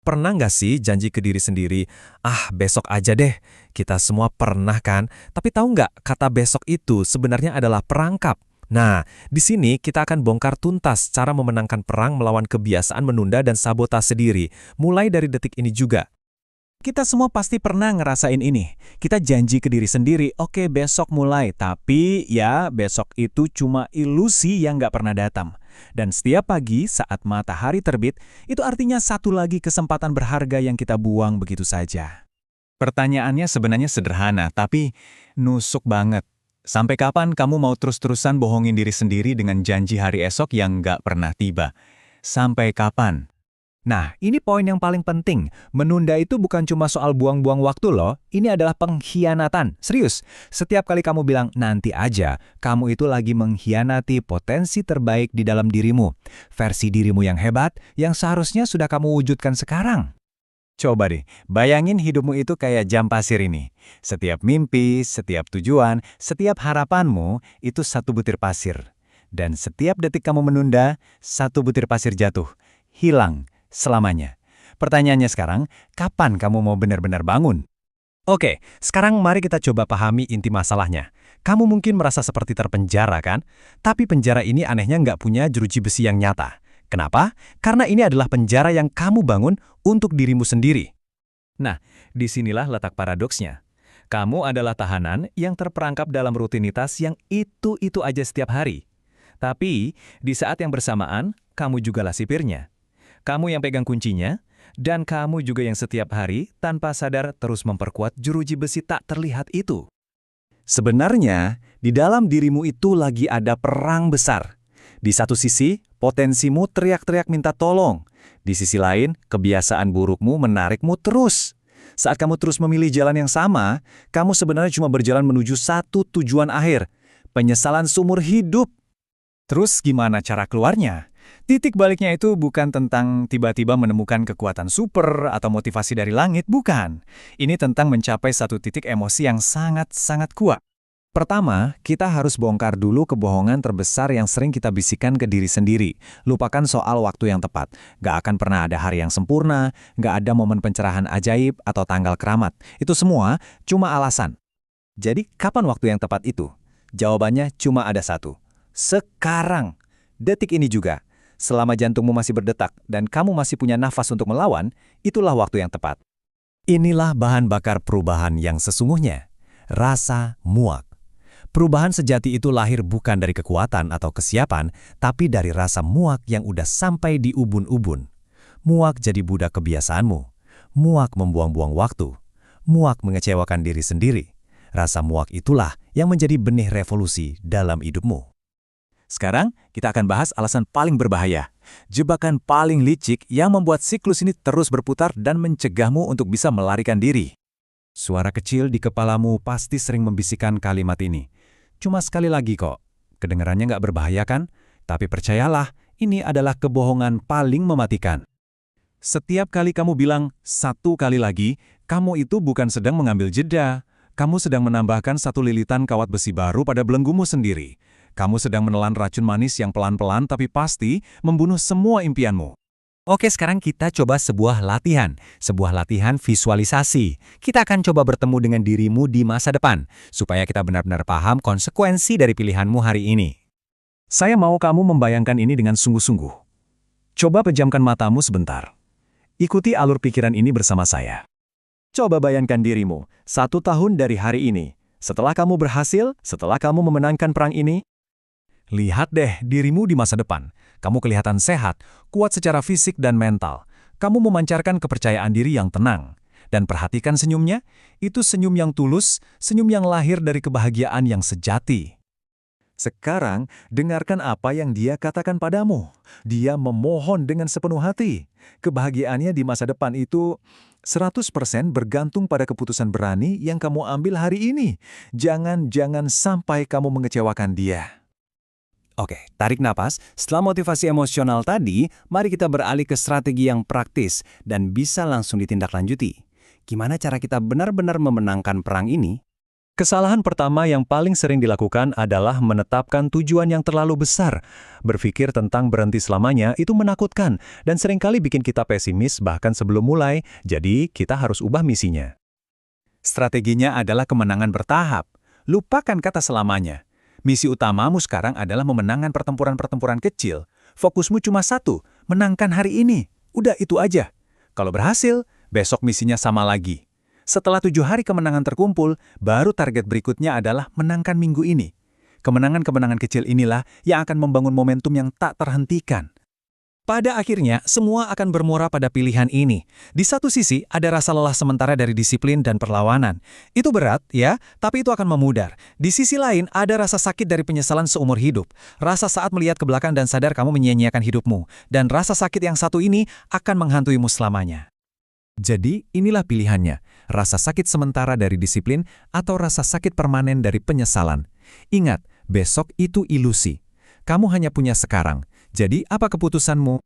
Pernah nggak sih janji ke diri sendiri, ah besok aja deh? Kita semua pernah kan? Tapi tahu nggak, kata besok itu sebenarnya adalah perangkap. Nah, di sini kita akan bongkar tuntas cara memenangkan perang melawan kebiasaan menunda dan sabotase diri, mulai dari detik ini juga. Kita semua pasti pernah ngerasain ini. Kita janji ke diri sendiri, oke besok mulai. Tapi ya besok itu cuma ilusi yang nggak pernah datang. Dan setiap pagi saat matahari terbit, itu artinya satu lagi kesempatan berharga yang kita buang begitu saja. Pertanyaannya sebenarnya sederhana, tapi nusuk banget. Sampai kapan kamu mau terus-terusan bohongin diri sendiri dengan janji hari esok yang nggak pernah tiba? Sampai kapan? Nah, ini poin yang paling penting. Menunda itu bukan cuma soal buang-buang waktu loh, ini adalah pengkhianatan. Serius, setiap kali kamu bilang nanti aja, kamu itu lagi mengkhianati potensi terbaik di dalam dirimu. Versi dirimu yang hebat, yang seharusnya sudah kamu wujudkan sekarang. Coba deh, bayangin hidupmu itu kayak jam pasir ini. Setiap mimpi, setiap tujuan, setiap harapanmu itu satu butir pasir. Dan setiap detik kamu menunda, satu butir pasir jatuh, hilang selamanya. Pertanyaannya sekarang, kapan kamu mau benar-benar bangun? Oke, sekarang mari kita coba pahami inti masalahnya. Kamu mungkin merasa seperti terpenjara kan? Tapi penjara ini anehnya nggak punya jeruji besi yang nyata. Kenapa? Karena ini adalah penjara yang kamu bangun untuk dirimu sendiri. Nah, disinilah letak paradoksnya. Kamu adalah tahanan yang terperangkap dalam rutinitas yang itu-itu aja setiap hari. Tapi, di saat yang bersamaan, kamu jugalah sipirnya. Kamu yang pegang kuncinya, dan kamu juga yang setiap hari tanpa sadar terus memperkuat jeruji besi tak terlihat itu. Sebenarnya, di dalam dirimu itu lagi ada perang besar. Di satu sisi, potensimu teriak-teriak minta tolong. Di sisi lain, kebiasaan burukmu menarikmu terus. Saat kamu terus memilih jalan yang sama, kamu sebenarnya cuma berjalan menuju satu tujuan akhir, penyesalan seumur hidup. Terus gimana cara keluarnya? Titik baliknya itu bukan tentang tiba-tiba menemukan kekuatan super atau motivasi dari langit, bukan. Ini tentang mencapai satu titik emosi yang sangat-sangat kuat. Pertama, kita harus bongkar dulu kebohongan terbesar yang sering kita bisikan ke diri sendiri. Lupakan soal waktu yang tepat. Gak akan pernah ada hari yang sempurna, gak ada momen pencerahan ajaib atau tanggal keramat. Itu semua cuma alasan. Jadi, kapan waktu yang tepat itu? Jawabannya cuma ada satu. Sekarang. Detik ini juga. Selama jantungmu masih berdetak dan kamu masih punya nafas untuk melawan, itulah waktu yang tepat. Inilah bahan bakar perubahan yang sesungguhnya. Rasa muak. Perubahan sejati itu lahir bukan dari kekuatan atau kesiapan, tapi dari rasa muak yang udah sampai di ubun-ubun. Muak jadi budak kebiasaanmu. Muak membuang-buang waktu. Muak mengecewakan diri sendiri. Rasa muak itulah yang menjadi benih revolusi dalam hidupmu. Sekarang, kita akan bahas alasan paling berbahaya. Jebakan paling licik yang membuat siklus ini terus berputar dan mencegahmu untuk bisa melarikan diri. Suara kecil di kepalamu pasti sering membisikkan kalimat ini. Cuma sekali lagi kok. Kedengarannya nggak berbahaya kan? Tapi percayalah, ini adalah kebohongan paling mematikan. Setiap kali kamu bilang, satu kali lagi, kamu itu bukan sedang mengambil jeda. Kamu sedang menambahkan satu lilitan kawat besi baru pada belenggumu sendiri. Kamu sedang menelan racun manis yang pelan-pelan tapi pasti membunuh semua impianmu. Oke, sekarang kita coba sebuah latihan visualisasi. Kita akan coba bertemu dengan dirimu di masa depan, supaya kita benar-benar paham konsekuensi dari pilihanmu hari ini. Saya mau kamu membayangkan ini dengan sungguh-sungguh. Coba pejamkan matamu sebentar. Ikuti alur pikiran ini bersama saya. Coba bayangkan dirimu, 1 tahun dari hari ini. Setelah kamu berhasil, setelah kamu memenangkan perang ini, lihat deh dirimu di masa depan. Kamu kelihatan sehat, kuat secara fisik dan mental. Kamu memancarkan kepercayaan diri yang tenang. Dan perhatikan senyumnya, itu senyum yang tulus, senyum yang lahir dari kebahagiaan yang sejati. Sekarang, dengarkan apa yang dia katakan padamu. Dia memohon dengan sepenuh hati. Kebahagiaannya di masa depan itu 100% bergantung pada keputusan berani yang kamu ambil hari ini. Jangan sampai kamu mengecewakan dia. Oke, tarik napas. Setelah motivasi emosional tadi, mari kita beralih ke strategi yang praktis dan bisa langsung ditindaklanjuti. Gimana cara kita benar-benar memenangkan perang ini? Kesalahan pertama yang paling sering dilakukan adalah menetapkan tujuan yang terlalu besar. Berpikir tentang berhenti selamanya itu menakutkan dan seringkali bikin kita pesimis bahkan sebelum mulai, jadi kita harus ubah misinya. Strateginya adalah kemenangan bertahap. Lupakan kata selamanya. Misi utamamu sekarang adalah memenangkan pertempuran-pertempuran kecil. Fokusmu cuma satu, menangkan hari ini. Udah itu aja. Kalau berhasil, besok misinya sama lagi. Setelah 7 hari kemenangan terkumpul, baru target berikutnya adalah menangkan minggu ini. Kemenangan-kemenangan kecil inilah yang akan membangun momentum yang tak terhentikan. Pada akhirnya, semua akan bermuara pada pilihan ini. Di satu sisi, ada rasa lelah sementara dari disiplin dan perlawanan. Itu berat, ya, tapi itu akan memudar. Di sisi lain, ada rasa sakit dari penyesalan seumur hidup. Rasa saat melihat ke belakang dan sadar kamu menyia-nyiakan hidupmu. Dan rasa sakit yang satu ini akan menghantuimu selamanya. Jadi, inilah pilihannya, rasa sakit sementara dari disiplin atau rasa sakit permanen dari penyesalan. Ingat, besok itu ilusi. Kamu hanya punya sekarang. Jadi, apa keputusanmu?